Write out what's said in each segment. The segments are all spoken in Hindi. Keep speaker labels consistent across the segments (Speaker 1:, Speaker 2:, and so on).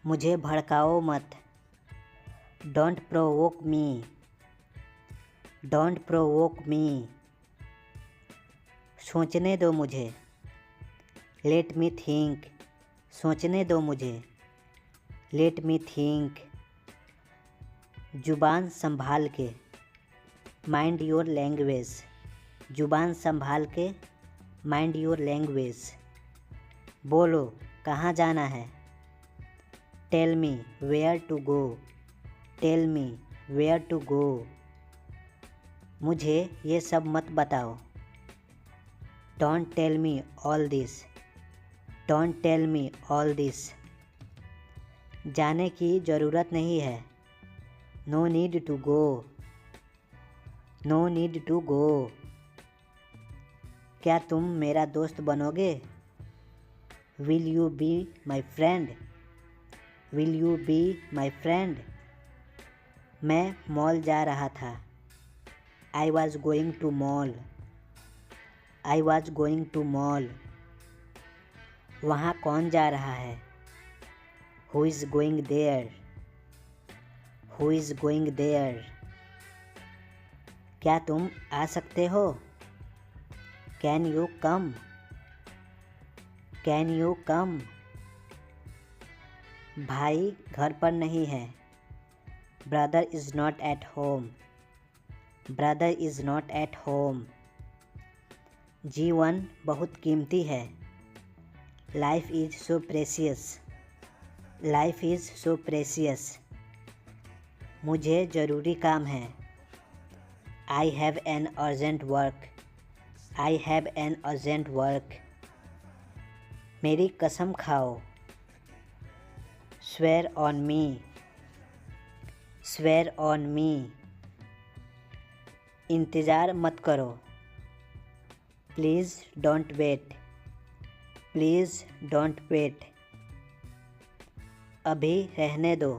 Speaker 1: मुझे भड़काओ मत। Don't provoke me. Don't provoke me. सोचने दो मुझे। Let me think. सोचने दो मुझे। Let me think. जुबान संभाल के। Mind your language. जुबान संभाल के। Mind your language. बोलो कहाँ जाना है। Tell me where to go. Tell me where to go. मुझे ये सब मत बताओ। Don't tell me all this. Don't tell me all this. जाने की ज़रूरत नहीं है। No need to go. No need to go. क्या तुम मेरा दोस्त बनोगे। Will you be my friend. Will you be my friend. मैं मॉल जा रहा था। I was going to mall. I was going to mall. वहाँ कौन जा रहा है। Who is going there. Who is going there. क्या तुम आ सकते हो। Can you come. Can you come. भाई घर पर नहीं है। Brother is not at home. Brother is not at home. जीवन बहुत कीमती है। Life is so precious. Life is so precious. मुझे ज़रूरी काम है। I have an urgent work. I have an urgent work. मेरी कसम खाओ। Swear on me. Swear on me. इंतज़ार मत करो। Please don't wait. Please don't wait. अभी रहने दो।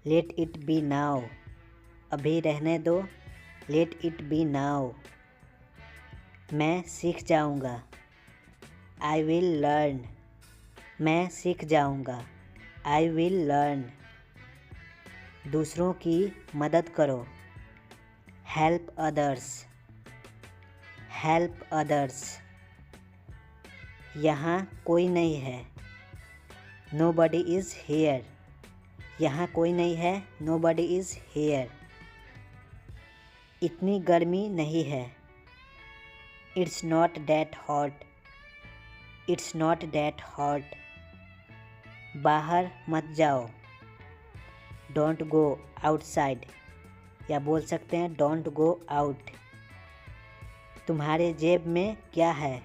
Speaker 1: Let it be now. अभी रहने दो। Let it be now. मैं सीख जाऊँगा। I will learn. मैं सीख जाऊँगा। I will learn. दूसरों की मदद करो। Help others. Help others. यहाँ कोई नहीं है। Nobody is here. यहाँ कोई नहीं है। Nobody is here. इतनी गर्मी नहीं है। It's not that hot. It's not that hot. बाहर मत जाओ। Don't go outside. या बोल सकते हैं डोंट गो आउट। तुम्हारे जेब में क्या है।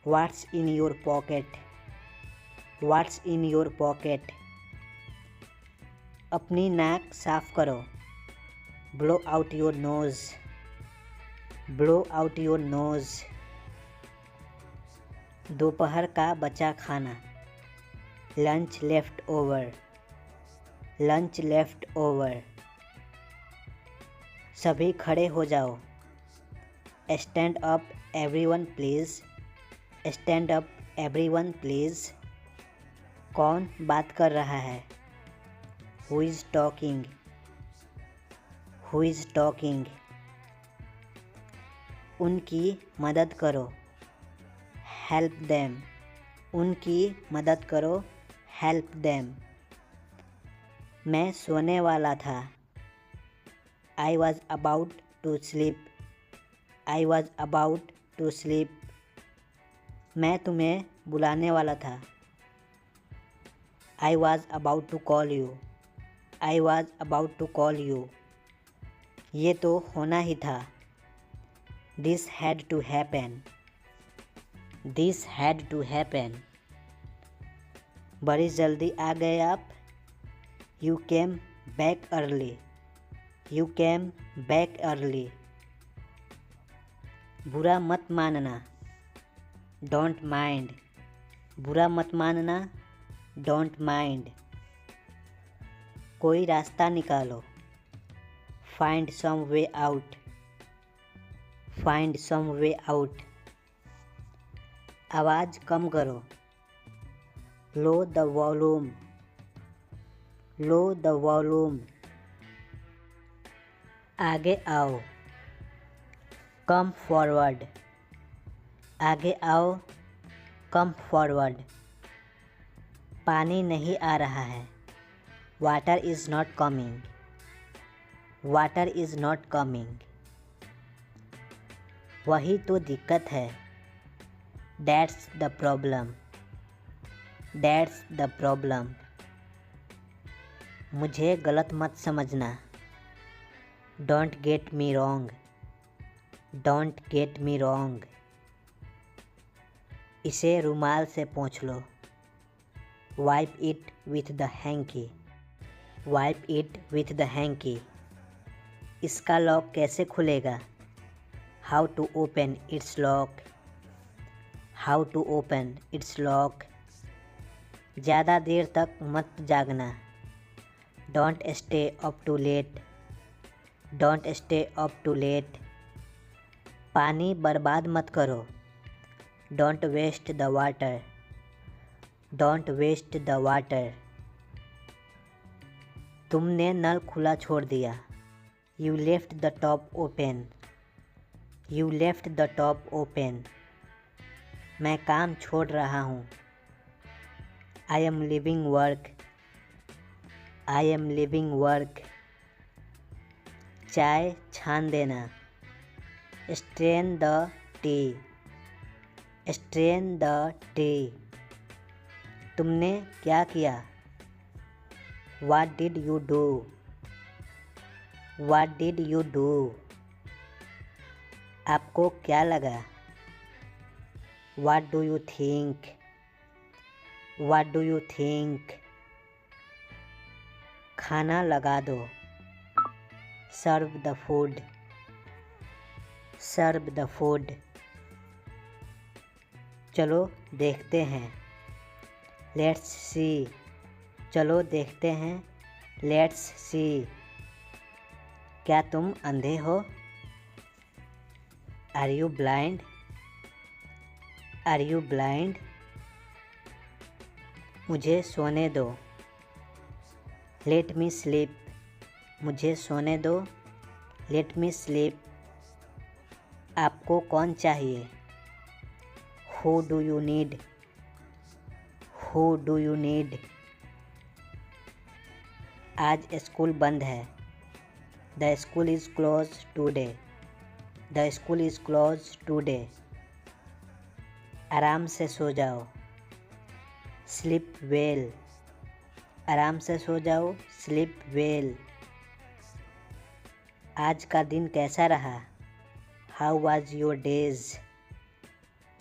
Speaker 1: What's in your pocket. What's in your pocket. अपनी नाक साफ करो। Blow out your nose. Blow out your nose. दोपहर का बचा खाना। Lunch left over. Lunch left over. सभी खड़े हो जाओ। Stand up everyone please. Stand up everyone please. कौन बात कर रहा है। Who is talking. Who is talking. उनकी मदद करो। Help them. उनकी मदद करो। Help them. मैं सोने वाला था। I was about to sleep. I was about to sleep. मैं तुम्हें बुलाने वाला था। I was about to call you. I was about to call you. ये तो होना ही था। This had to happen. This had to happen. बड़ी जल्दी आ गए आप। You came back early. You came back early. बुरा मत मानना। Don't mind. बुरा मत मानना। Don't mind. कोई रास्ता निकालो। Find some way out. Find some way out. आवाज़ कम करो। Low the volume, low the volume. आगे आओ, कम फॉरवर्ड, आगे आओ, कम फॉरवर्ड। पानी नहीं आ रहा है, water is not coming, water is not coming. वही तो दिक्कत है, that's the problem, that's the problem. मुझे गलत मत समझना, don't get me wrong, don't get me wrong. इसे रुमाल से पोंछ लो, wipe it with the hanky, wipe it with the hanky. इसका लॉक कैसे खुलेगा, how to open its lock, how to open its lock. ज़्यादा देर तक मत जागना, don't stay up too late, don't stay up too late. पानी बर्बाद मत करो, don't waste the water, don't waste the water. तुमने नल खुला छोड़ दिया, you left the top open, you left the top open. मैं काम छोड़ रहा हूँ, I am living work, I am living work. चाय छान देना, strain the tea, strain the tea. तुमने क्या किया, what did you do, what did you do. आपको क्या लगा, what do you think, what do you think. खाना लगा दो, serve the food, serve the food. चलो देखते हैं, लेट्स सी, चलो देखते हैं, लेट्स सी। क्या तुम अंधे हो, are you blind, are you blind. मुझे सोने दो, लेट मी स्लीप, मुझे सोने दो, लेट मी स्लीप। आपको कौन चाहिए, who do you need, who do you need. आज स्कूल बंद है, the school is close today, the school is close today. आराम से सो जाओ, स्लीप वेल, आराम से सो जाओ, स्लीप वेल। आज का दिन कैसा रहा, how was your days,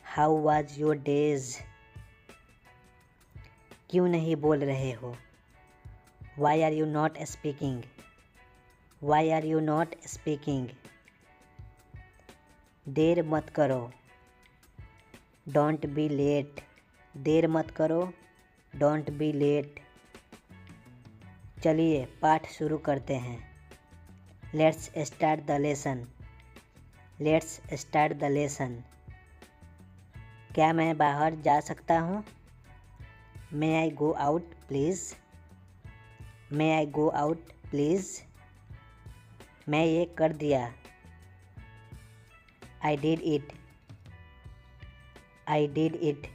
Speaker 1: how was your days. क्यों नहीं बोल रहे हो, why are you not speaking, why are you not speaking. देर मत करो, डोंट बी लेट, देर मत करो, डोंट बी लेट। चलिए पाठ शुरू करते हैं, let's start the lesson, let's start the lesson. क्या मैं बाहर जा सकता हूँ, may I go out please, may I go out please. मैं ये कर दिया, I did it, I did it.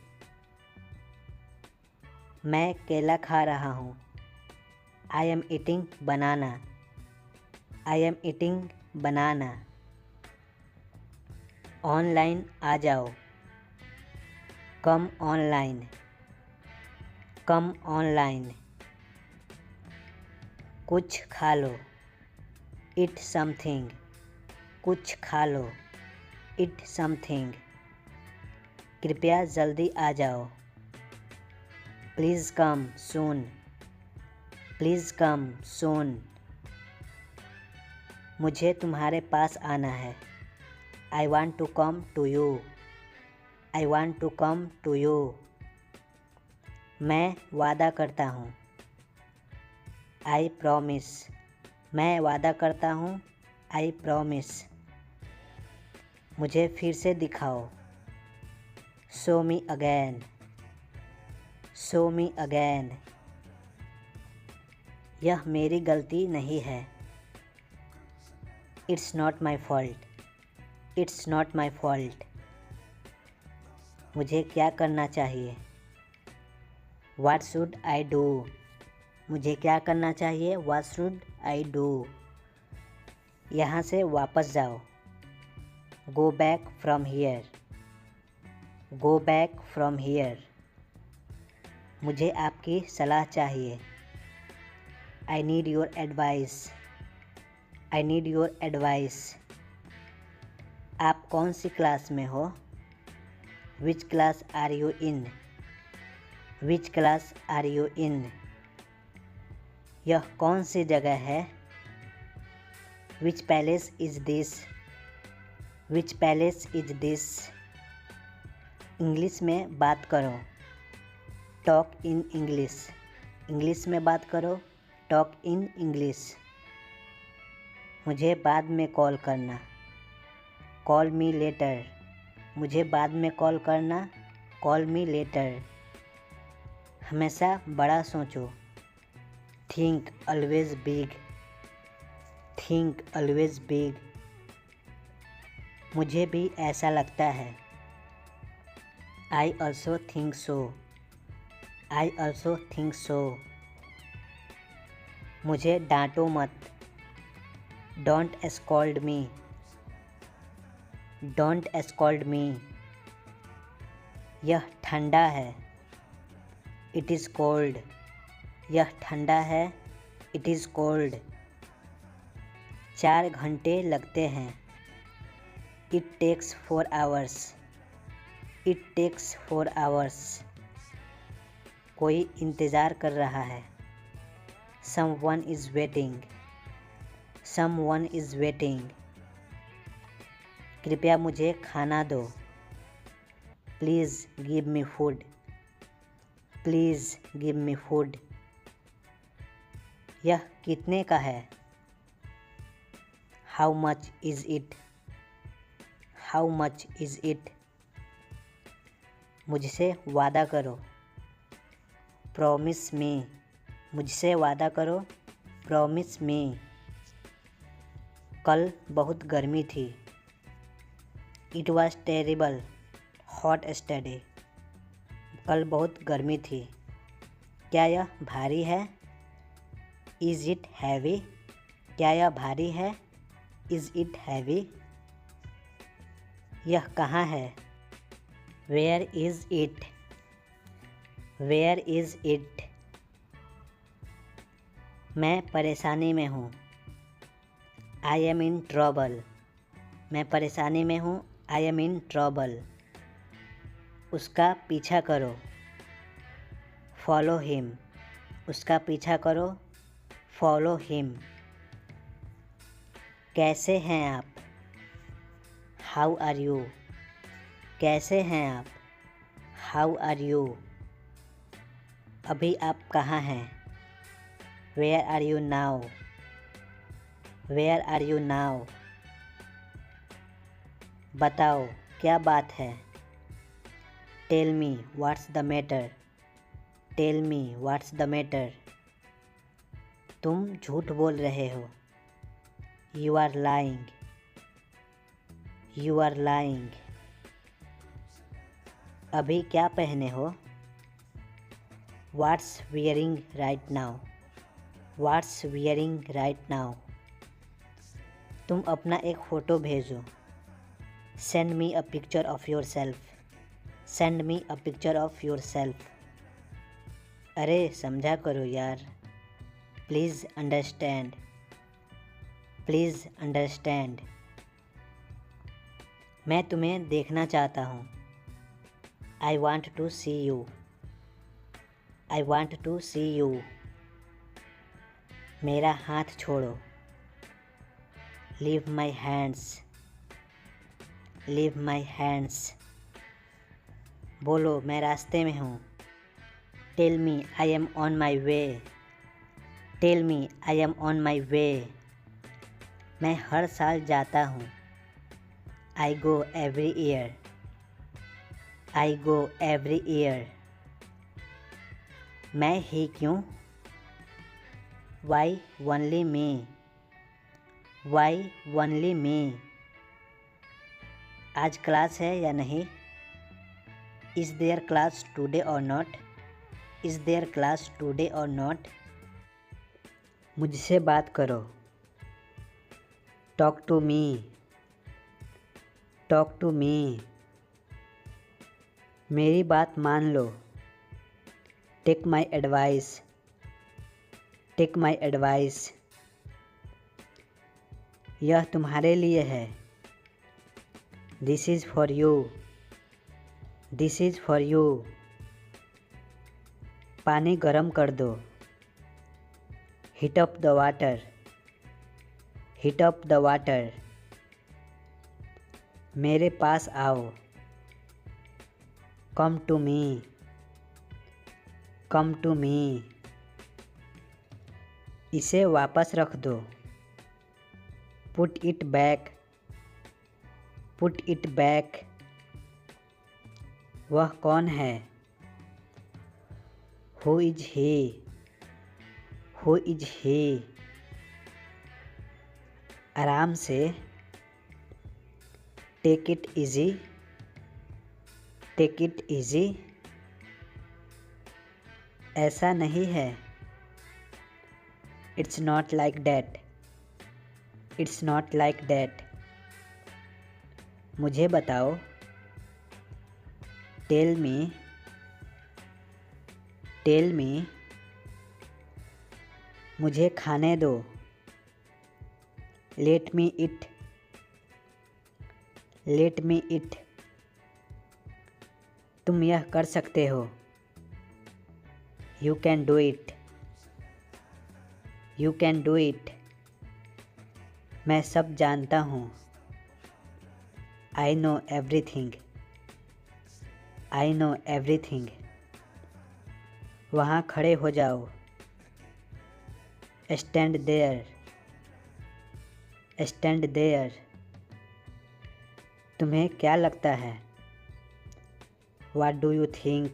Speaker 1: मैं केला खा रहा हूँ, I am eating banana, I am eating banana. Online आ जाओ, कम ऑनलाइन, कम ऑनलाइन। कुछ खा लो, इट समथिंग, कुछ खा लो, इट समथिंग। कृपया जल्दी आ जाओ, प्लीज़ कम सून, प्लीज़ कम सून। मुझे तुम्हारे पास आना है, I want to come to you, I want to come to you. मैं वादा करता हूँ, आई प्रॉमिस, मैं वादा करता हूँ, आई प्रॉमिस। मुझे फिर से दिखाओ, शो मी अगैन, शो मी अगेन। यह मेरी गलती नहीं है। It's not my fault. It's not my fault. मुझे क्या करना चाहिए? What should I do? मुझे क्या करना चाहिए? What should I do? यहाँ से वापस जाओ। Go back from here. Go back from here. मुझे आपकी सलाह चाहिए। I need your advice. I need your advice. आप कौन सी क्लास में हो? विच class are you in? Which class are you in? यह कौन सी जगह है? Which palace is this? Which palace is this? English में बात करो। Talk in English. इंग्लिश में बात करो। Talk in English. मुझे बाद में कॉल करना। Call me later. मुझे बाद में कॉल करना। Call me later. हमेशा बड़ा सोचो। Think always big. Think always big. मुझे भी ऐसा लगता है। I also think so. I also think so. मुझे डांटो मत। Don't scold me. Don't scold me. यह ठंडा है। It is cold. यह ठंडा है। It is cold. 4 घंटे लगते हैं। It takes 4 hours. It takes 4 hours. कोई इंतज़ार कर रहा है। Someone is waiting. Someone is waiting. कृपया मुझे खाना दो। Please give me food. Please give me food. यह कितने का है? How much is it? How much is it? मुझसे वादा करो। Promise me. मुझसे वादा करो। Promise me. कल बहुत गर्मी थी। It was terrible hot yesterday. कल बहुत गर्मी थी। क्या यह भारी है? Is it heavy? क्या यह भारी है? Is it heavy? यह कहाँ है? Where is it? Where is it? मैं परेशानी में हूँ। I am in trouble. मैं परेशानी में हूँ। I am in trouble. उसका पीछा करो। Follow him. उसका पीछा करो। Follow him. कैसे हैं आप? How are you? कैसे हैं आप? How are you? अभी आप कहाँ हैं? Where are you now? Where are you now? बताओ क्या बात है? Tell me what's the matter? Tell me what's the matter? तुम झूठ बोल रहे हो। You are lying. You are lying. अभी क्या पहने हो? What's wearing right now? What's wearing right now? तुम अपना एक फ़ोटो भेजो। Send me a picture of yourself. Send me a picture of yourself. अरे समझा करो यार। Please understand. Please understand. मैं तुम्हें देखना चाहता हूँ। I want to see you. I want to see you. मेरा हाथ छोड़ो। Leave my hands. Leave my hands. बोलो मैं रास्ते में हूँ। Tell me I am on my way. Tell me I am on my way. मैं हर साल जाता हूँ। I go every year. I go every year. मैं ही क्यों? Why only me? Why only me? आज क्लास है या नहीं? Is there class today or not? Is there class today or not? मुझसे बात करो। Talk to me. Talk to me. मेरी बात मान लो। Take my advice. Take my advice. यह तुम्हारे लिए है। This is for you. This is for you. पानी गर्म कर दो। Heat up the water. Heat up the water. मेरे पास आओ। Come to me. Come to me. इसे वापस रख दो। Put it back. Put it back. वह कौन है? Who is he? Who is he? आराम से। Take it easy. Take it easy. ऐसा नहीं है। It's not like that. It's not like that. मुझे बताओ। Tell me. Tell me. मुझे खाने दो। Let me eat. Let me eat. तुम यह कर सकते हो। You can do it. You can do it. मैं सब जानता हूँ। I know everything. I know everything. वहाँ खड़े हो जाओ। Stand there. Stand there. तुम्हें क्या लगता है? What do you think?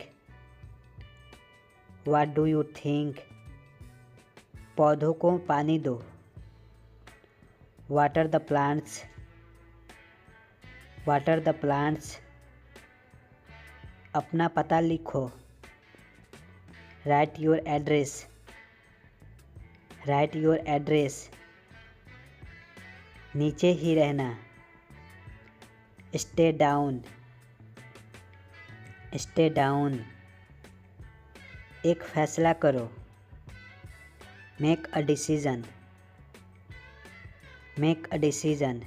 Speaker 1: What do you think? पौधों को पानी दो। Water the plants. Water the plants. अपना पता लिखो। Write your address. Write your address. नीचे ही रहना। Stay down. Stay down. एक फैसला करो। Make a decision. Make a decision.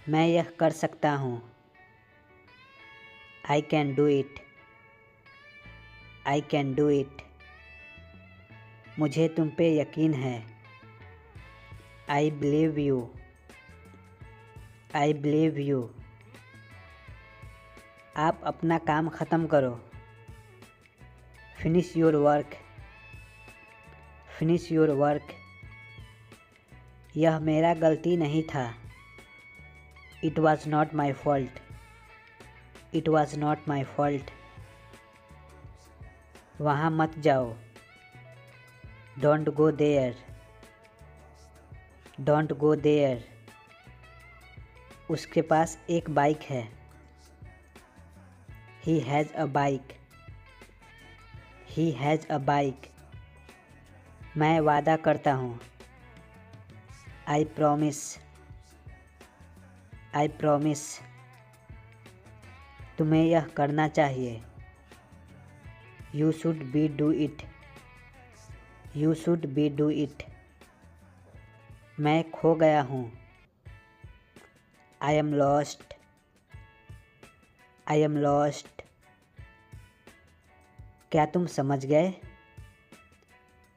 Speaker 1: मैं यह कर सकता हूँ। I can do it. I can do it. मुझे तुम पे यकीन है। आई believe you. I believe you. आप अपना काम ख़त्म करो। Finish your work. Finish your work. यह मेरा गलती नहीं था। It was not my fault. It was not my fault. वहाँ मत जाओ। Don't go there. Don't go there. उसके पास एक बाइक है। He has a bike. He has a bike. मैं वादा करता हूँ। I promise. I promise. तुम्हें यह करना चाहिए। You should be do it. You should be do it. मैं खो गया हूँ। I am lost. I am lost. क्या तुम समझ गए?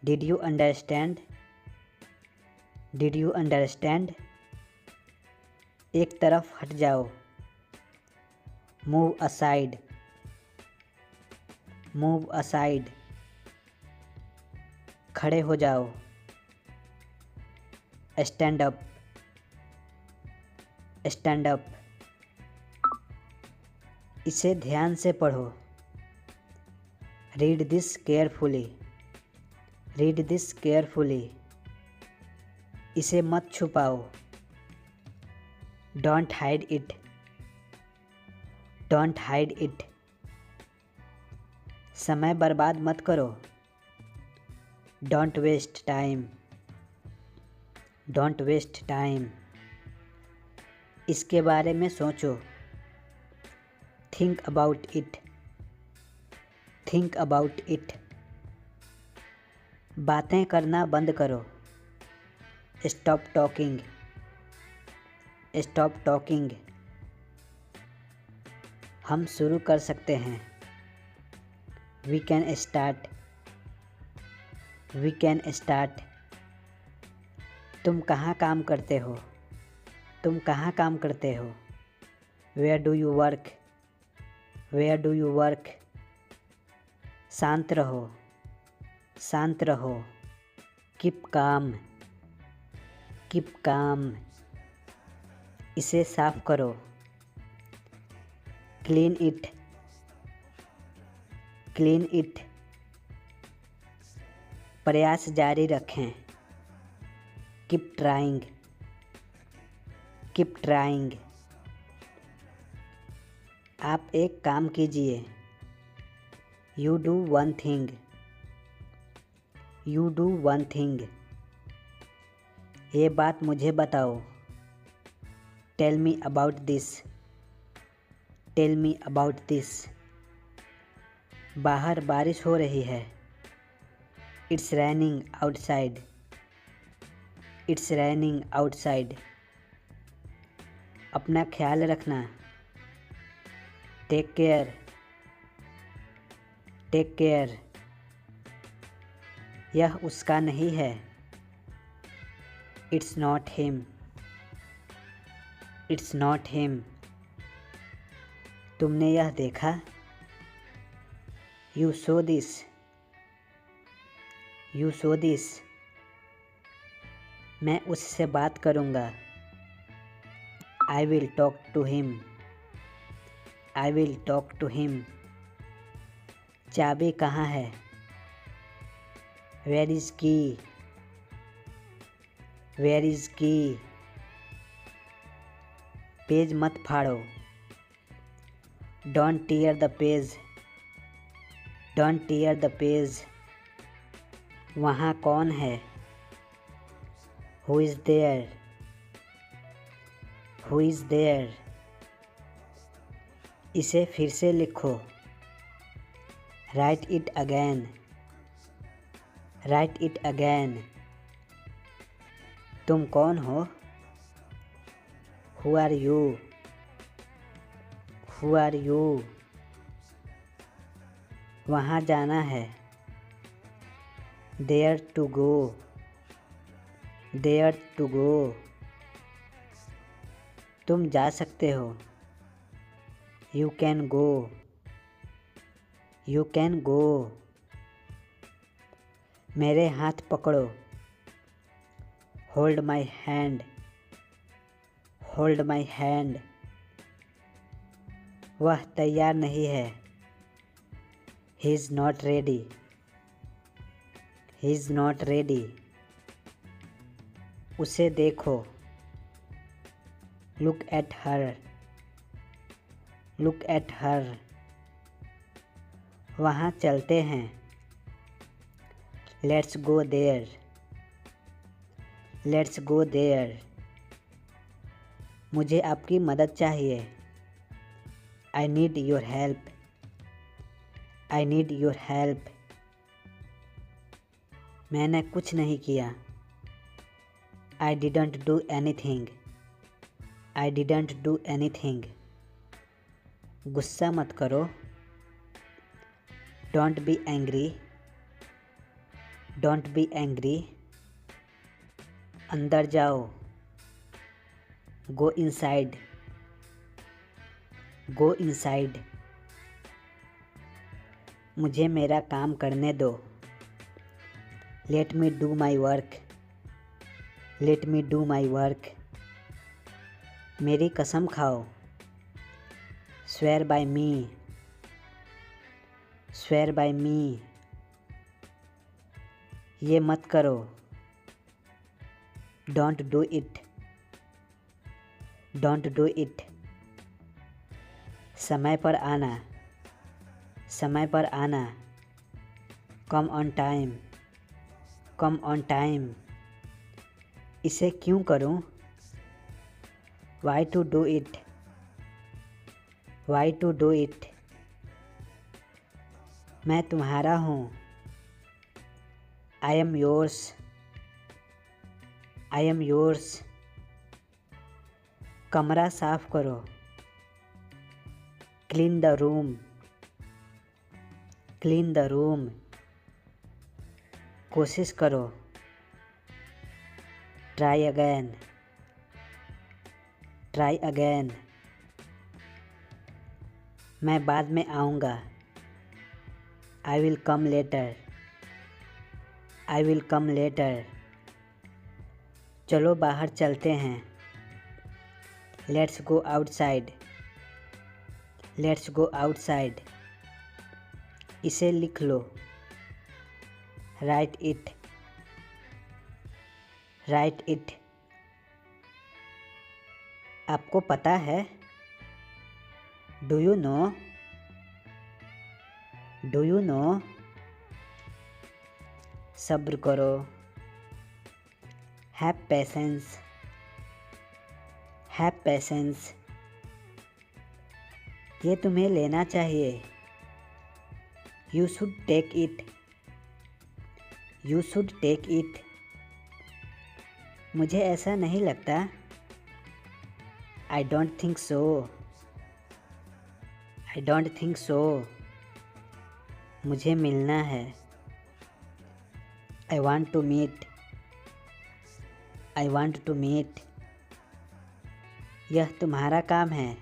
Speaker 1: Did you understand? Did you understand? एक तरफ हट जाओ। Move aside. Move aside. खड़े हो जाओ। Stand up. Stand up. इसे ध्यान से पढ़ो। Read this carefully, read this carefully. इसे मत छुपाओ, don't hide it, don't hide it. समय बर्बाद मत करो, don't waste time, don't waste time. इसके बारे में सोचो, think about it, think about it. बातें करना बंद करो, स्टॉप टॉकिंग, स्टॉप टॉकिंग। हम शुरू कर सकते हैं, we can start, we can start. तुम कहाँ काम करते हो, तुम कहाँ काम करते हो, where do you work, where do you work. शांत रहो, शांत रहो, कीप काम, कीप काम। इसे साफ करो, क्लीन इट, क्लीन इट। प्रयास जारी रखें, कीप ट्राइंग, कीप ट्राइंग। आप एक काम कीजिए, you do one thing, you do one thing. ये बात मुझे बताओ, tell me about this, tell me about this. बाहर बारिश हो रही है, it's raining outside, it's raining outside. अपना ख्याल रखना, टेक केयर, टेक केयर। यह उसका नहीं है, it's not him, it's not him. तुमने यह देखा, you saw this, you saw this. मैं उससे बात करूँगा, I will talk to him, I will talk to him. चाबी कहाँ है, where is key, where is key. Page मत फाड़ो, don't tear the page, don't tear the page. वहाँ कौन है, who is there, who is there. इसे फिर से लिखो, write it again, right it again. तुम कौन हो, who are you, who are you. वहाँ जाना है, there to go, there to go. तुम जा सकते हो, you can go, you can go. मेरे हाथ पकड़ो, hold my hand, hold my hand. वह तैयार नहीं है, he is not ready, he is not ready. उसे देखो, look at her, look at her. वहाँ चलते हैं, let's go there, let's go there. मुझे आपकी मदद चाहिए, I need your help, I need your help. मैंने कुछ नहीं किया, I didn't do anything, I didn't do anything. गुस्सा मत करो, don't be angry, don't be angry. अंदर जाओ, गो इनसाइड, गो इनसाइड। मुझे मेरा काम करने दो, let me do my work, let me do my work. मेरी कसम खाओ, swear by me, swear by me, ये मत करो, don't do it, don't do it. समय पर आना, समय पर आना, come on time, come on time. इसे क्यों करूं, why to do it, why to do it. मैं तुम्हारा हूँ, I am yours, I am yours. कमरा साफ करो, clean the room, clean the room. कोशिश करो, ट्राई अगैन, ट्राई अगैन। मैं बाद में आऊँगा, I will come later, I will come later. चलो बाहर चलते हैं, let's go outside, let's go outside. इसे लिख लो, राइट इट, राइट इट। आपको पता है, do you know, do you no. सब्र करो, हैव पेशेंस, हैव पेशेंस। ये तुम्हें लेना चाहिए, you should take it, you should take it. मुझे ऐसा नहीं लगता, I don't think so, I don't think so. मुझे मिलना है, I want to meet, I want to meet. यह तुम्हारा काम है,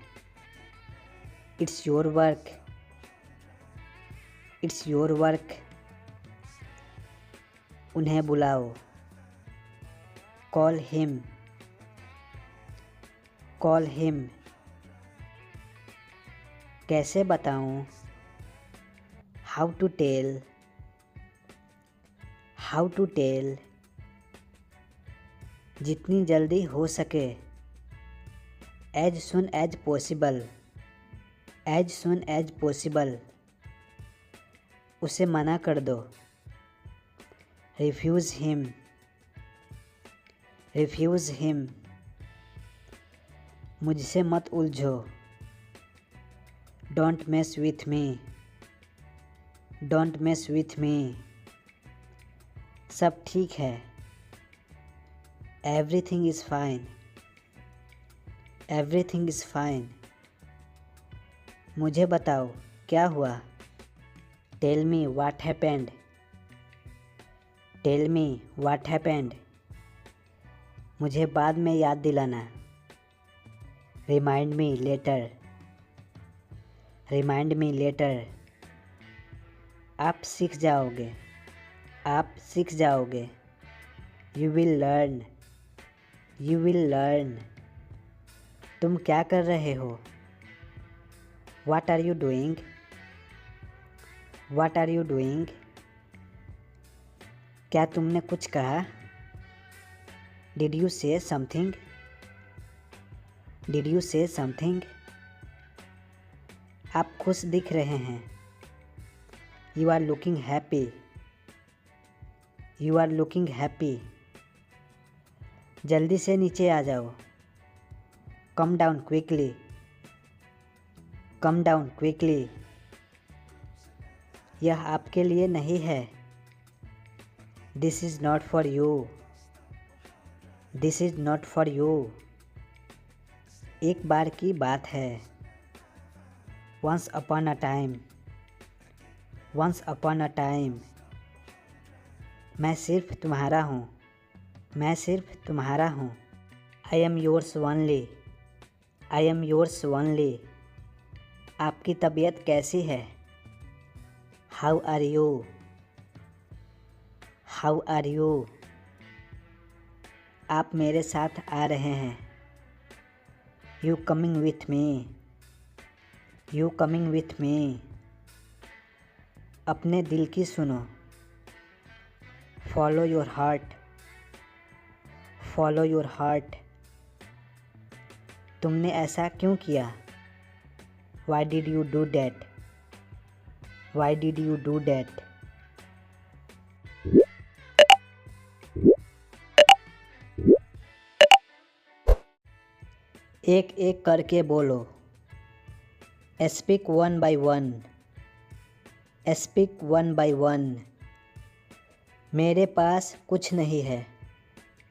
Speaker 1: it's your work, it's your work. उन्हें बुलाओ, कॉल हिम, कॉल हिम। कैसे बताऊं, how to tell, how to tell. जितनी जल्दी हो सके, as soon as possible, as soon as possible. उसे मना कर दो, रिफ्यूज़ हिम, रिफ्यूज़ हिम। मुझसे मत उलझो, don't mess with me, don't mess with me. सब ठीक है, everything is fine, everything is fine. मुझे बताओ क्या हुआ, tell me what happened, tell me what happened. मुझे बाद में याद दिलाना, remind me later, remind me later. आप सीख जाओगे, आप सीख जाओगे, you will learn, you will learn. तुम क्या कर रहे हो, what are you doing, what are you doing. क्या तुमने कुछ कहा, did you say something, did you say something. आप खुश दिख रहे हैं, you are looking happy, you are looking happy. जल्दी से नीचे आ जाओ, come down quickly, come down quickly. यह आपके लिए नहीं है, this is not for you, this is not for you. एक बार की बात है, once upon a time, once upon a time. मैं सिर्फ तुम्हारा हूँ, मैं सिर्फ तुम्हारा हूँ। I am yours only, I am yours only. आपकी तबीयत कैसी है, how are you, how are you. आप मेरे साथ आ रहे हैं, you coming with me, you coming with me. अपने दिल की सुनो। Follow your heart, follow your heart. तुमने ऐसा क्यों किया? Why did you do that, why did you do that. एक एक करके बोलो। Speak one by one, speak one by one. मेरे पास कुछ नहीं है,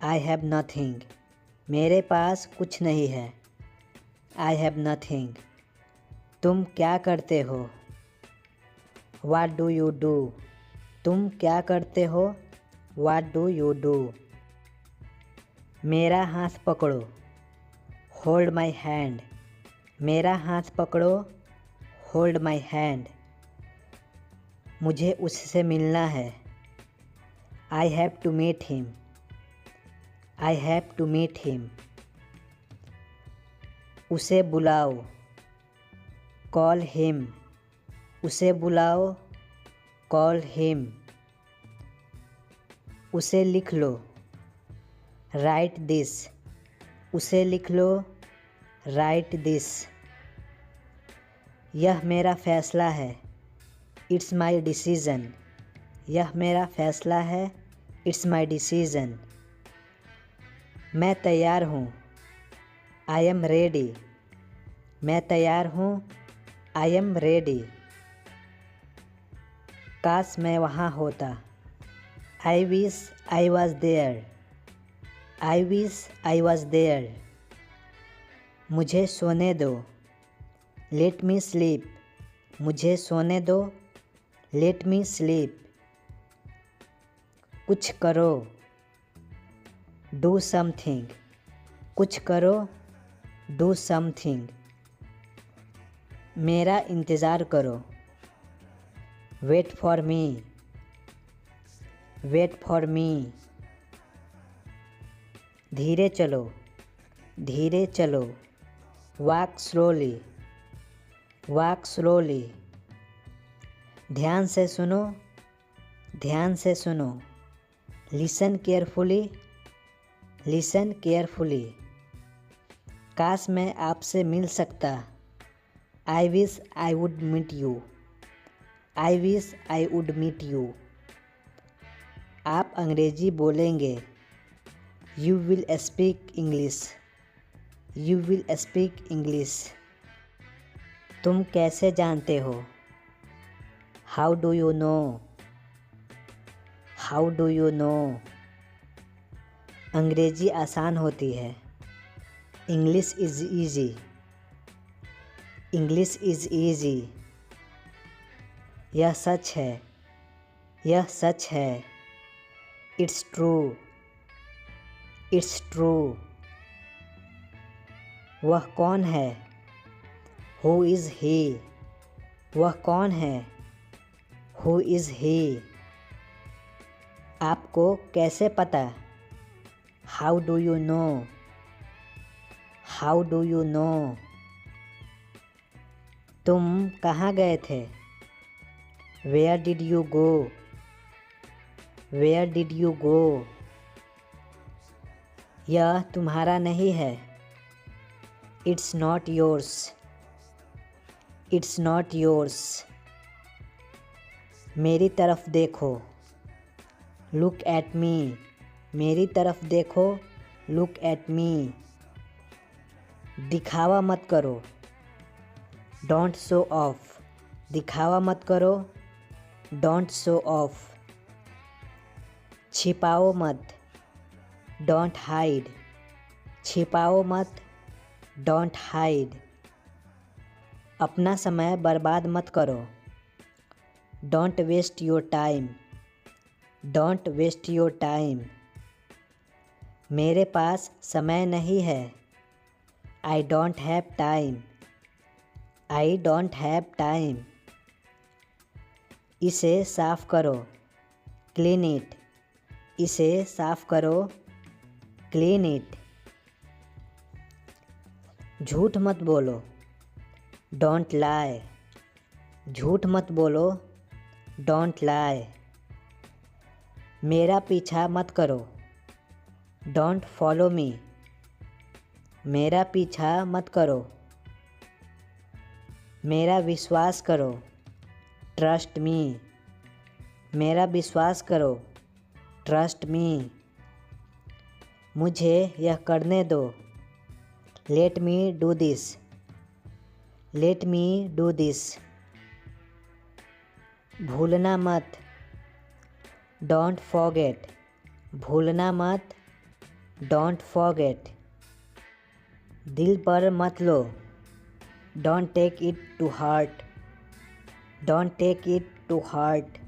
Speaker 1: आई हैव नथिंग। मेरे पास कुछ नहीं है, आई हैव नथिंग। तुम क्या करते हो? What do you do. तुम क्या करते हो? What do you do. मेरा हाथ पकड़ो, होल्ड माई हैंड। मेरा हाथ पकड़ो, होल्ड माई हैंड। मुझे उससे मिलना है, I have to meet him, I have to meet him. उसे बुलाओ, कॉल हिम। उसे बुलाओ, कॉल हिम। उसे लिख लो, राइट दिस। उसे लिख लो, राइट दिस। यह मेरा फैसला है, इट्स माई डिसीज़न। यह मेरा फैसला है, इट्स माई डिसीज़न। मैं तैयार हूँ, आई एम रेडी। मैं तैयार हूँ, आई एम रेडी। काश मैं वहाँ होता, I wish I was there. I wish I was there. मुझे सोने दो, लेट मी स्लीप। मुझे सोने दो, लेट मी स्लीप। कुछ करो, डू समथिंग। कुछ करो, डू समथिंग। मेरा इंतज़ार करो, wait for me. Wait for me. धीरे चलो, धीरे चलो। Walk slowly, walk slowly. ध्यान से सुनो, ध्यान से सुनो। Listen carefully, listen carefully. काश मैं आपसे मिल सकता, I wish I would meet you. I wish I would meet you. आप अंग्रेजी बोलेंगे, you will speak English. You will speak English. तुम कैसे जानते हो? How do you know. How do you know. अंग्रेजी आसान होती है, English is easy. English is easy. यह सच है, यह सच है। It's true, it's true. वह कौन है? Who is he. वह कौन है? Who is he. आपको कैसे पता? How do you know. How do you know. तुम कहाँ गए थे? Where did you go. Where did you go. यह तुम्हारा नहीं है, it's not yours. It's not yours. मेरी तरफ देखो, लुक एट मी। मेरी तरफ देखो, लुक एट मी। दिखावा मत करो, डोंट शो ऑफ। दिखावा मत करो, डोंट शो ऑफ। छिपाओ मत, डोंट हाइड। छिपाओ मत, डोंट हाइड। अपना समय बर्बाद मत करो, don't waste your time. Don't waste your time. मेरे पास समय नहीं है, I don't have time. I don't have time. इसे साफ करो, क्लीन इट। इसे साफ करो, क्लीन इट। झूठ मत बोलो, डोंट लाई। झूठ मत बोलो, डोंट लाई। मेरा पीछा मत करो, डोंट फॉलो मी। मेरा पीछा मत करो। मेरा विश्वास करो, ट्रस्ट मी। मेरा विश्वास करो, ट्रस्ट मी। मुझे यह करने दो, let me do this. Late me do this. भूलना मत, डोंट फॉरगेट। भूलना मत, डोंट फॉरगेट। दिल पर मत लो, don't take it to heart. Don't take it to heart.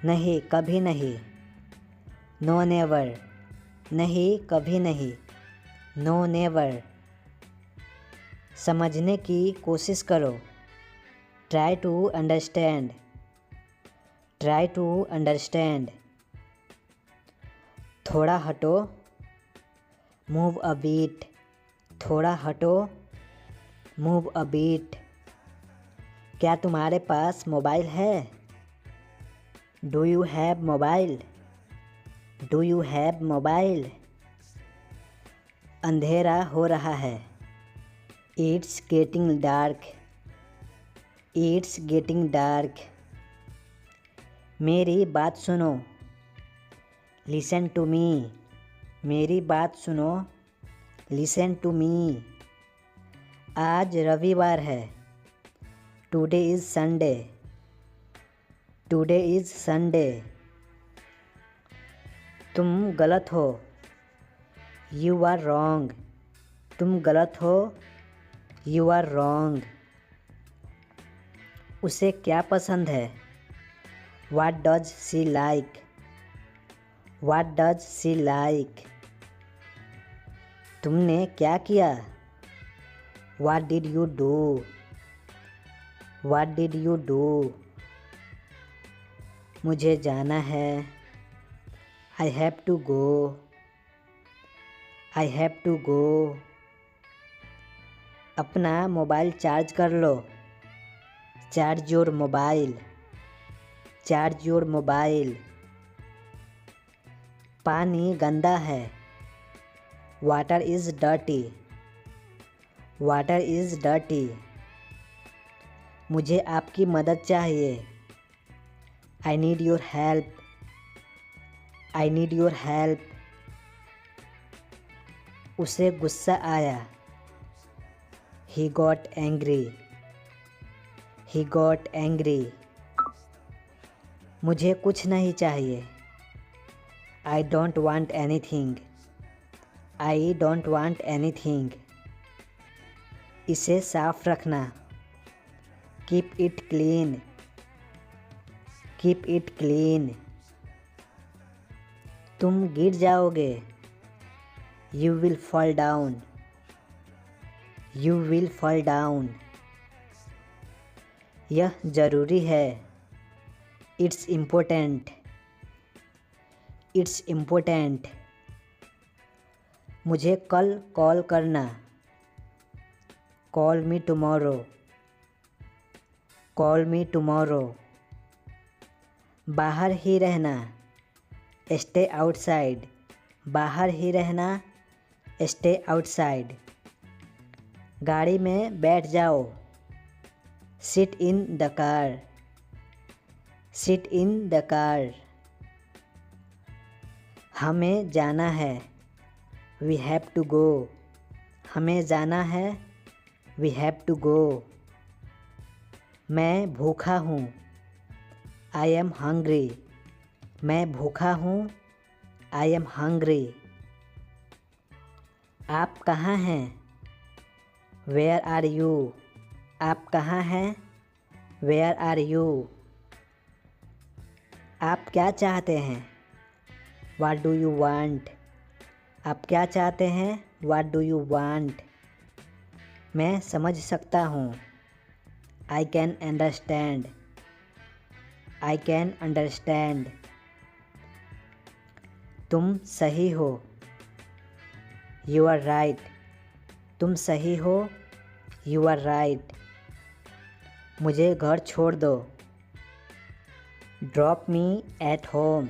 Speaker 1: नहीं, कभी नहीं, नो नेवर। नहीं, कभी नहीं, नो नेवर। समझने की कोशिश करो, try to understand. Try to understand. थोड़ा हटो, मूव अ बीट। थोड़ा हटो, मूव अ बीट। क्या तुम्हारे पास मोबाइल है? Do you have mobile? Do you have mobile? अंधेरा हो रहा है, it's getting dark. It's getting dark. मेरी बात सुनो, लिसन टू मी। मेरी बात सुनो, लिसन टू मी। आज रविवार है, today is Sunday. Today is Sunday. तुम गलत हो, यू आर रॉन्ग। तुम गलत हो, यू आर रॉन्ग। उसे क्या पसंद है? What does she like? What does she like? तुमने क्या किया? What did you do? What did you do? मुझे जाना है, I have to go. I have to go. अपना मोबाइल चार्ज कर लो, charge your mobile. Charge your mobile. पानी गंदा है, water is dirty. Water is dirty. मुझे आपकी मदद चाहिए, I need your help. I need your help. उसे गुस्सा आया, he got angry. He got angry. मुझे कुछ नहीं चाहिए, I don't want anything. I don't want anything. इसे साफ रखना, keep it clean. Keep it clean. तुम गिर जाओगे, you will fall down. You will fall down. यह ज़रूरी है, इट्स इम्पोर्टेंट। It's important. मुझे कल कॉल करना, call me tomorrow. Call me tomorrow. बाहर ही रहना, स्टे आउटसाइड। बाहर ही रहना, स्टे आउटसाइड। गाड़ी में बैठ जाओ, sit in the car. Sit in the car. हमें जाना है, वी हैव टू गो। हमें जाना है, वी हैव टू गो। मैं भूखा हूँ, आई एम हंग्री। मैं भूखा हूँ, आई एम हंग्री। आप कहाँ हैं? Where are you? आप कहाँ हैं? Where are you? आप क्या चाहते हैं? What do you want? आप क्या चाहते हैं? What do you want? मैं समझ सकता हूँ, I can understand. I can understand. तुम सही हो, You are right. तुम सही हो, You are right. मुझे घर छोड़ दो। Drop me at home.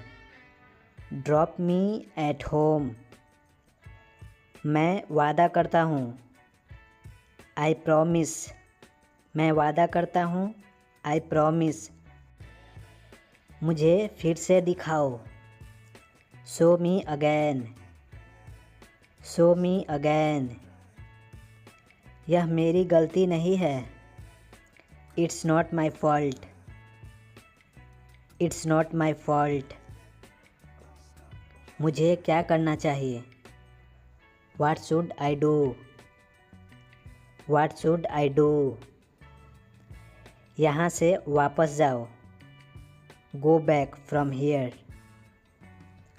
Speaker 1: Drop me at home. मैं वादा करता हूँ। I promise. मैं वादा करता हूँ। I promise. मुझे फिर से दिखाओ। Show me again. Show me again. यह मेरी गलती नहीं है। It's not my fault. It's not my fault. मुझे क्या करना चाहिए? What should I do? What should I do? यहाँ से वापस जाओ। Go back from here.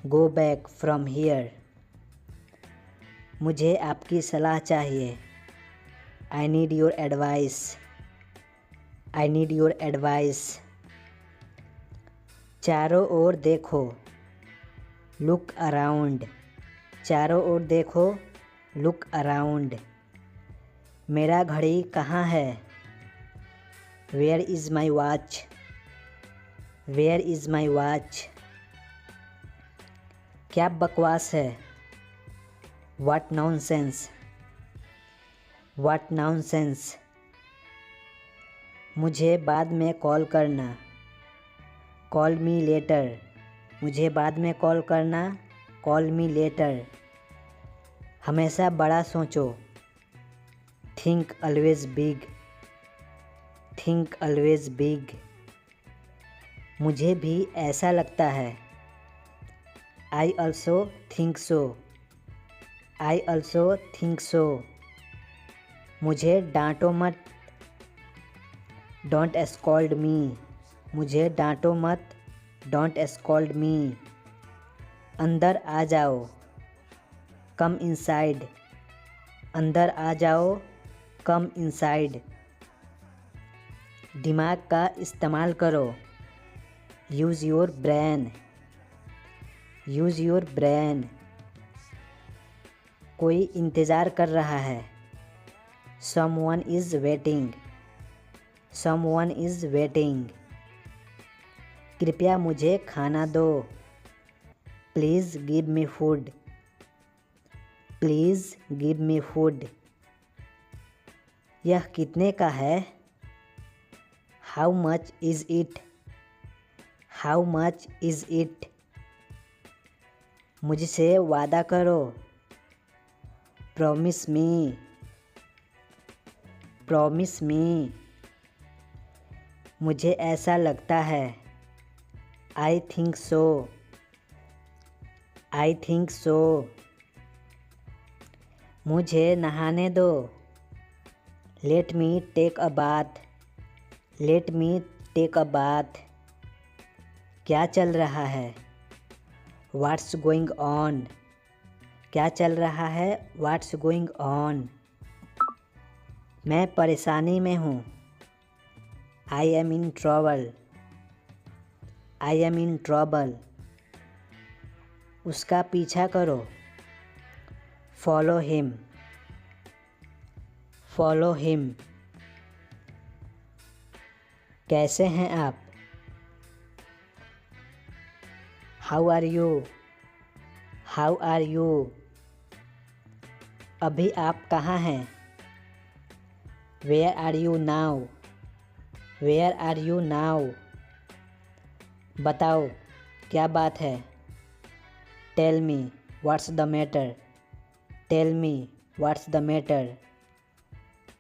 Speaker 1: Go back from here. मुझे आपकी सलाह चाहिए। I need your advice. I need your advice. चारों ओर देखो। Look around. चारों ओर देखो। Look around. मेरा घड़ी कहाँ है? Where is my watch? Where is my watch? क्या बकवास है? What nonsense? What nonsense? मुझे बाद में कॉल करना। Call me later. मुझे बाद में कॉल करना। Call me later. हमेशा बड़ा सोचो। Think always big. Think always big. मुझे भी ऐसा लगता है। I also think so. I also think so. मुझे डांटो मत। Don't scold me. मुझे डांटो मत। Don't scold me. अंदर आ जाओ। Come inside. अंदर आ जाओ। Come inside. दिमाग का इस्तेमाल करो। Use your brain. Use your brain. कोई इंतज़ार कर रहा है। Someone is waiting. Someone is waiting. कृपया मुझे खाना दो। Please give me food. Please give me food. यह कितने का है? How much is it? How much is it? मुझसे वादा करो। Promise me. Promise me. मुझे ऐसा लगता है। I think so. I think so. मुझे नहाने दो। Let me take a bath. Let me take a bath. क्या चल रहा है? What's going on? क्या चल रहा है? What's going on? मैं परेशानी में हूँ। I am in trouble. I am in trouble. उसका पीछा करो। Follow him. Follow him. कैसे हैं आप? How are you? How are you? अभी आप कहाँ हैं? Where are you now? Where are you now? बताओ क्या बात है? Tell me what's the matter? Tell me what's the matter?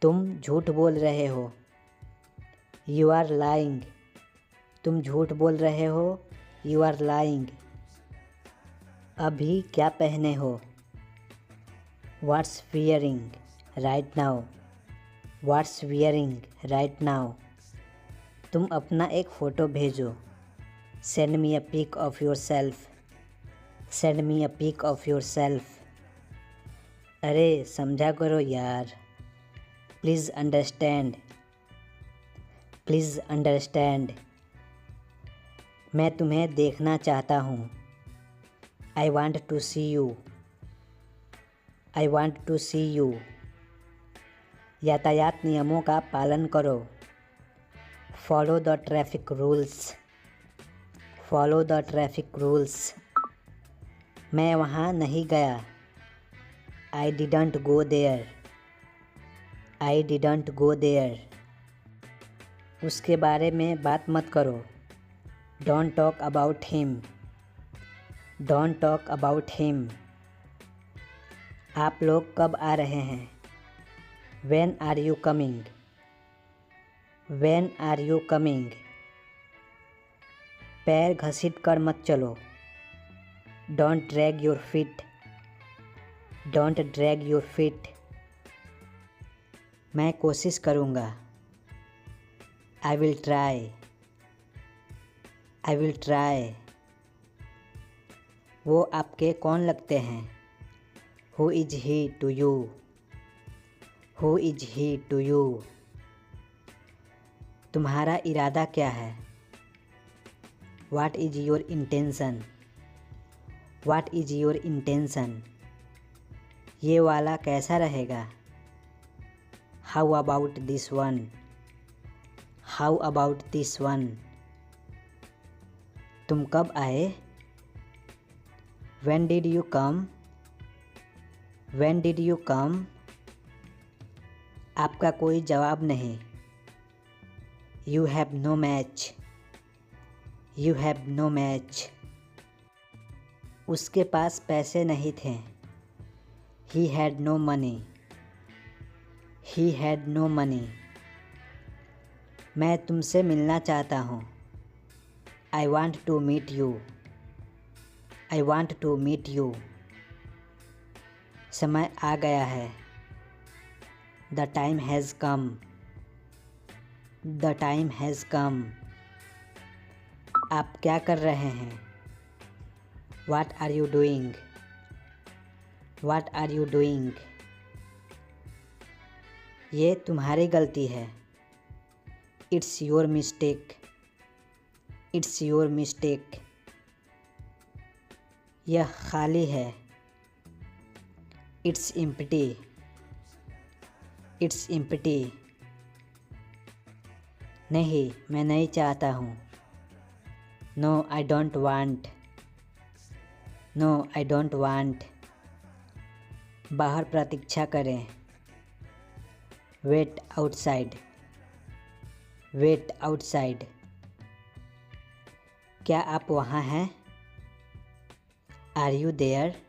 Speaker 1: तुम झूठ बोल रहे हो। You are lying. तुम झूठ बोल रहे हो। You are lying. अभी क्या पहने हो? What's wearing right now? What's wearing right now? तुम अपना एक फ़ोटो भेजो। Send me a pic of yourself. Send me a pic of yourself. अरे समझा करो यार। Please understand. Please understand. मैं तुम्हें देखना चाहता हूँ। I want to see you. I want to see you. यातायात नियमों का पालन करो। Follow the traffic rules. Follow the traffic rules. मैं वहाँ नहीं गया। I didn't go there. I didn't go there. उसके बारे में बात मत करो। Don't talk about him. Don't talk about him. आप लोग कब आ रहे हैं? When are you coming? When are you coming? पैर घसीट कर मत चलो। Don't drag your feet. Don't drag your feet. मैं कोशिश करूँगा। I will try. I will try. वो आपके कौन लगते हैं? Who is he to you? Who is he to you? तुम्हारा इरादा क्या है? What is your intention? What is your intention? ये वाला कैसा रहेगा? How about this one? How about this one? तुम कब आए? When did you come? When did you come? आपका कोई जवाब नहीं। You have no match. You have no match. उसके पास पैसे नहीं थे। He had no money. He had no money. मैं तुमसे मिलना चाहता हूँ। I want to meet you. I want to meet you. समय आ गया है। The time has come. The time has come. आप क्या कर रहे हैं? What are you doing? What are you doing? ये तुम्हारी गलती है। It's your mistake. It's your mistake. यह खाली है। It's empty. It's empty. नहीं, मैं नहीं चाहता हूँ। No I don't want. No I don't want. बाहर प्रतीक्षा करें। Wait outside. Wait outside. क्या आप वहाँ हैं? Are you there?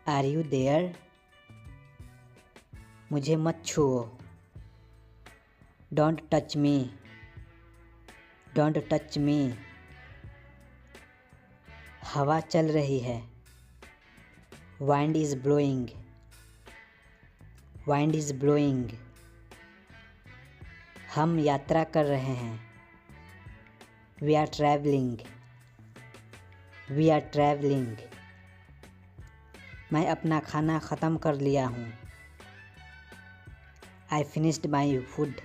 Speaker 1: Are you there? मुझे मत छुओ। Don't touch me. Don't touch मी। हवा चल रही है। Wind is blowing. Wind is blowing. हम यात्रा कर रहे हैं। We are travelling. We are travelling. मैं अपना खाना ख़त्म कर लिया हूँ। I finished my food.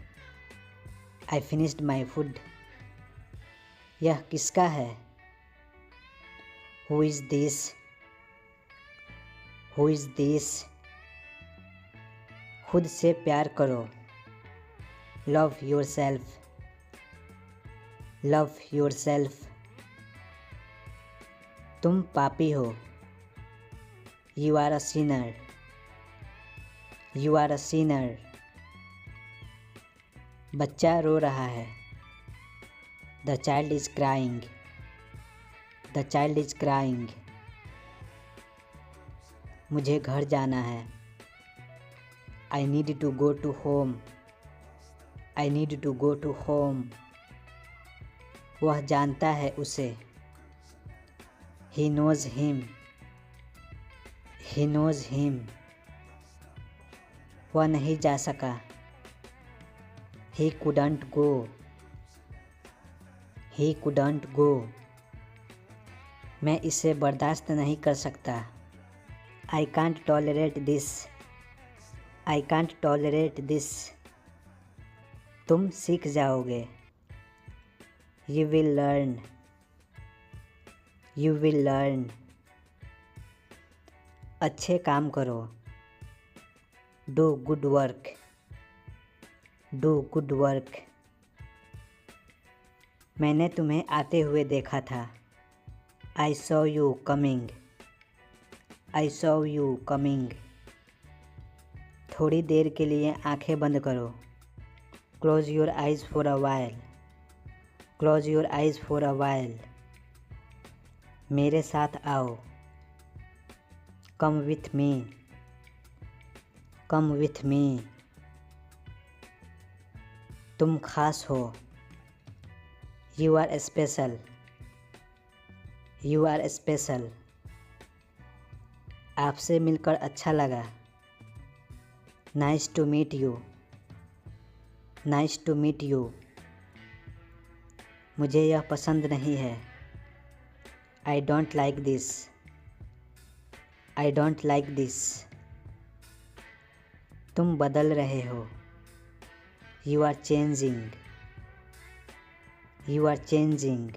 Speaker 1: I finished my food. यह किसका है? Who is this? Who is this? खुद से प्यार करो। Love yourself. Love yourself. तुम पापी हो। You are a sinner. You are a sinner. बच्चा रो रहा है। The child is crying. The child is crying. मुझे घर जाना है। I need to go to home. I need to go to home. वह जानता है उसे। He knows him. He knows him. वह नहीं जा सका। He couldn't go. He couldn't go. मैं इसे बर्दाश्त नहीं कर सकता। I can't tolerate this. I can't tolerate this. तुम सीख जाओगे। You will learn. You will learn. अच्छे काम करो। Do good work. Do good work. मैंने तुम्हें आते हुए देखा था। I saw you coming. I saw you coming. थोड़ी देर के लिए आंखें बंद करो। Close your eyes for a while. Close your eyes for a while. मेरे साथ आओ। Come with me. Come with me. तुम खास हो। You are special. You are special. आपसे मिलकर अच्छा लगा। Nice to meet you. Nice to meet you. मुझे यह पसंद नहीं है। I don't like this. I don't like this. तुम बदल रहे हो। You are changing. You are changing.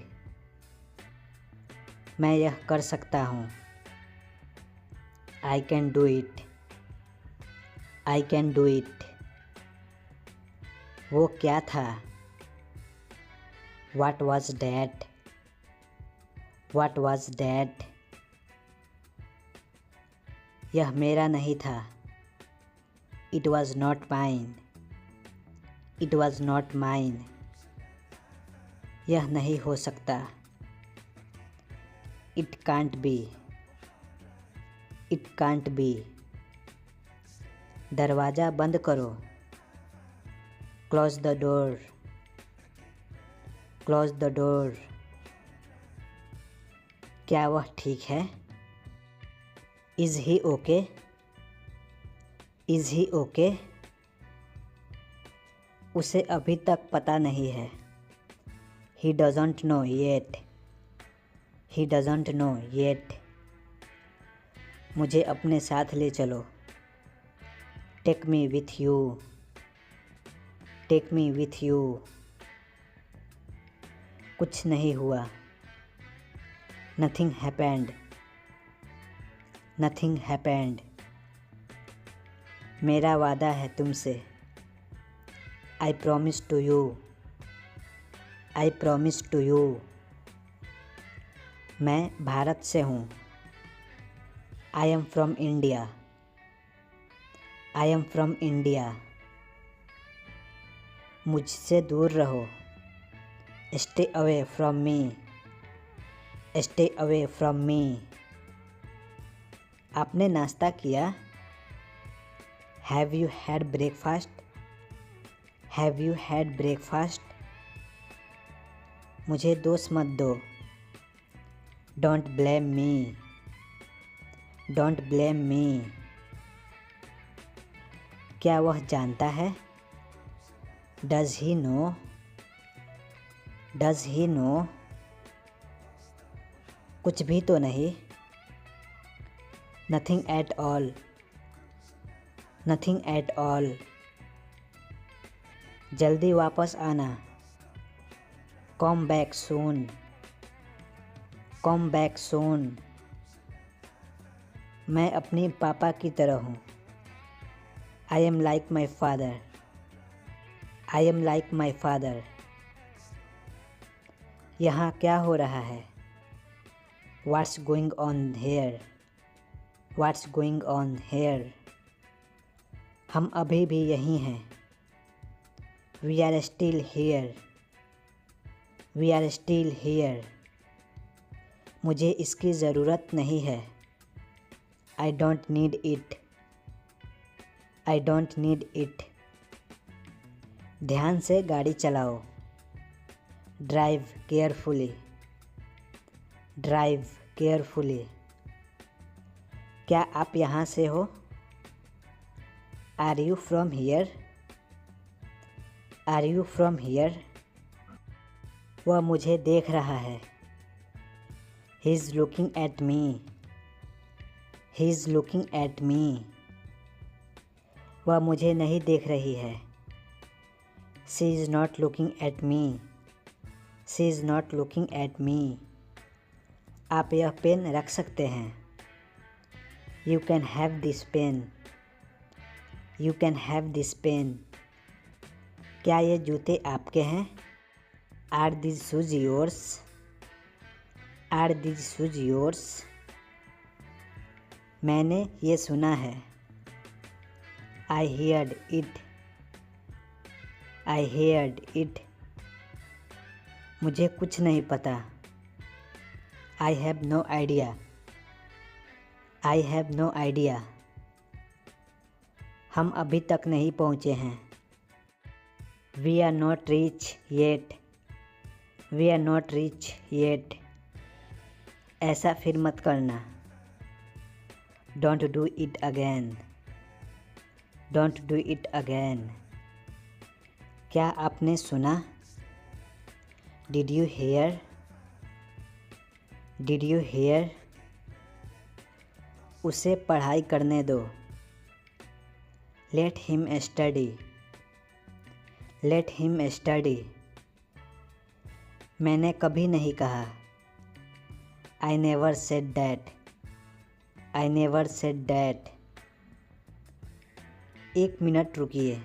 Speaker 1: मैं यह कर सकता हूँ। I can do it. I can do it. वो क्या था? What was that? What was that? यह मेरा नहीं था। It was not mine. It was not mine. यह नहीं हो सकता। It can't be. It can't be. दरवाज़ा बंद करो। Close the door. Close the door. क्या वह ठीक है? Is he okay? Is he okay? उसे अभी तक पता नहीं है। He doesn't know yet. He doesn't know yet. मुझे अपने साथ ले चलो। Take me with you. Take me with you. कुछ नहीं हुआ। Nothing happened. Nothing happened. मेरा वादा है तुमसे। I promise to you. I promise to you. मैं भारत से हूँ। I am from India. I am from India. मुझसे दूर रहो। Stay away from me. Stay away from me. आपने नाश्ता किया? Have you had breakfast? Have you had breakfast? मुझे दोष मत दो। Don't blame me. Don't blame me. क्या वह जानता है? Does he know? Does he know? कुछ भी तो नहीं। Nothing at all. Nothing at all. जल्दी वापस आना। Come back soon. Come back soon. मैं अपने पापा की तरह हूँ। I am like my father. I am like my father. यहाँ क्या हो रहा है? What's going on here? What's going on here? हम अभी भी यहीं हैं। We are still here. We are still here. मुझे इसकी ज़रूरत नहीं है। I don't need it. I don't need it. ध्यान से गाड़ी चलाओ। Drive carefully. Drive carefully. क्या आप यहाँ से हो? Are you from here? Are you from here? वह मुझे देख रहा है। He is looking at me. He is looking at me. वह मुझे नहीं देख रही है। She is not looking at me. She is not looking at me. आप यह पेन रख सकते हैं। You can have this pen. You can have this pen. क्या ये जूते आपके हैं? Are these shoes yours? Are these shoes yours? मैंने ये सुना है। I heard it. I heard it. मुझे कुछ नहीं पता। I have no idea. I have no idea. हम अभी तक नहीं पहुँचे हैं। We are not reach yet. We are not reach yet. ऐसा फिर मत करना। Don't do it again. Don't do it again. क्या आपने सुना? Did you hear? Did you hair? उसे पढ़ाई करने दो। Let him study. Let him study. मैंने कभी नहीं कहा। I never said that. I never said that. एक मिनट रुकिए।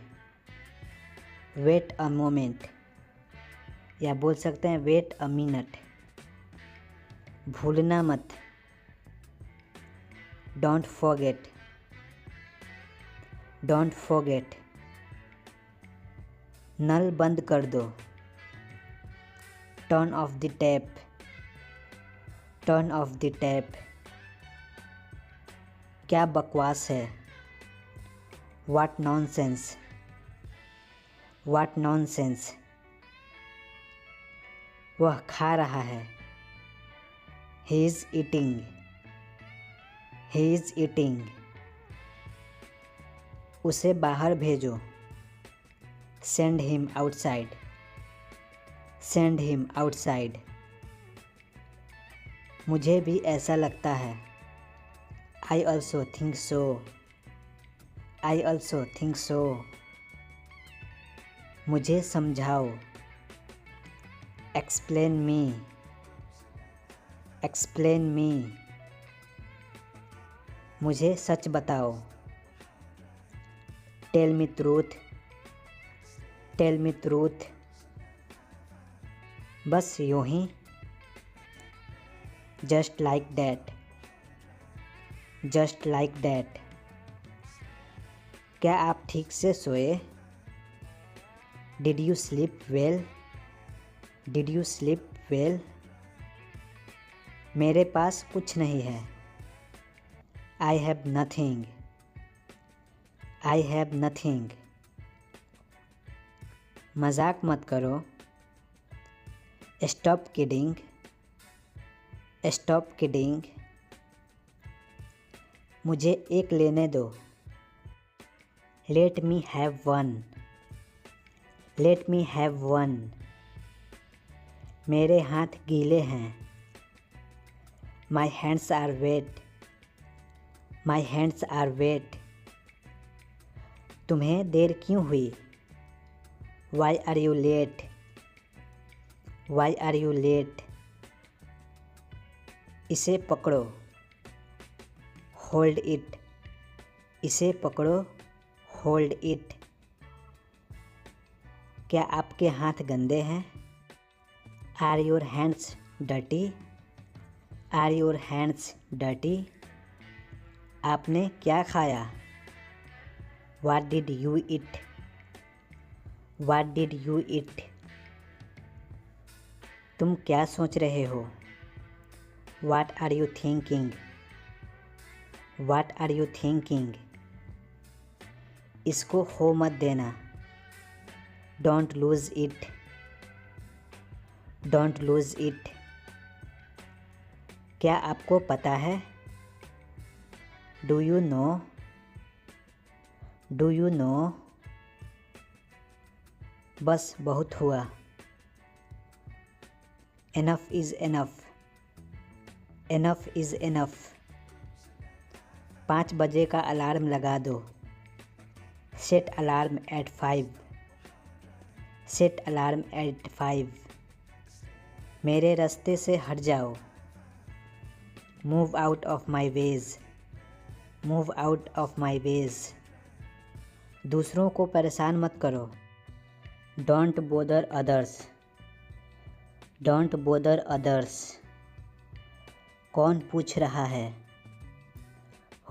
Speaker 1: वेट अ मोमेंट, या बोल सकते हैं वेट अ मिनट। भूलना मत। Don't forget. Don't forget. नल बंद कर दो। Turn off the tap. Turn off the tap. क्या बकवास है? What nonsense. What nonsense. वह खा रहा है। He is eating. He is eating. उसे बाहर भेजो। Send him outside. Send him outside. मुझे भी ऐसा लगता है। I also think so. I also think so. मुझे समझाओ। Explain me. Explain me. मुझे सच बताओ। Tell me truth. Tell me truth. बस यूं ही। Just like that. Just like that. क्या आप ठीक से सोए? Did you sleep well? Did you sleep well? मेरे पास कुछ नहीं है। I have nothing. I have nothing. मजाक मत करो। Stop kidding. Stop kidding. मुझे एक लेने दो। Let me have one. Let me have one. मेरे हाथ गीले हैं। My hands are wet. My hands are wet. तुम्हें देर क्यों हुई? Why are you late? Why are you late? इसे पकड़ो। Hold it. इसे पकड़ो। Hold it. क्या आपके हाथ गंदे हैं? Are your hands dirty? Are your hands dirty? आपने क्या खाया? What did you eat? What did you eat? तुम क्या सोच रहे हो? What are you thinking? What are you thinking? इसको खो मत देना। Don't lose it. Don't lose it. क्या आपको पता है? Do you know? Do you know? बस बहुत हुआ। Enough is enough. Enough is enough. 5 बजे का अलार्म लगा दो। Set alarm at 5। Set alarm at 5। मेरे रास्ते से हट जाओ। Move out of my ways. Move out of my ways. दूसरों को परेशान मत करो। Don't bother others. Don't bother others. कौन पूछ रहा है?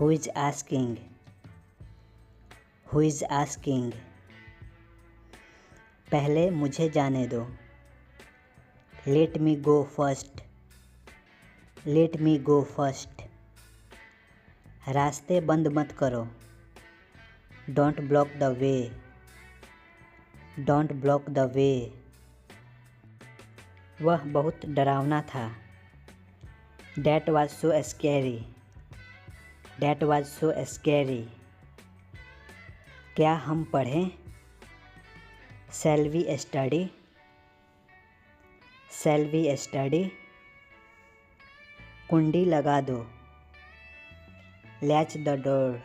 Speaker 1: Who is asking. Who is asking. पहले मुझे जाने दो। Let me go first. Let me go first. रास्ते बंद मत करो। Don't block the way. Don't block the way. वह बहुत डरावना था। That was so scary. That was so scary. क्या हम पढ़ें? Shall we study? Shall we study? कुंडी लगा दो। Latch the door.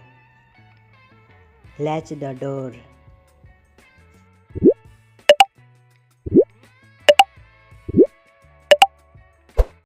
Speaker 1: Latch the door.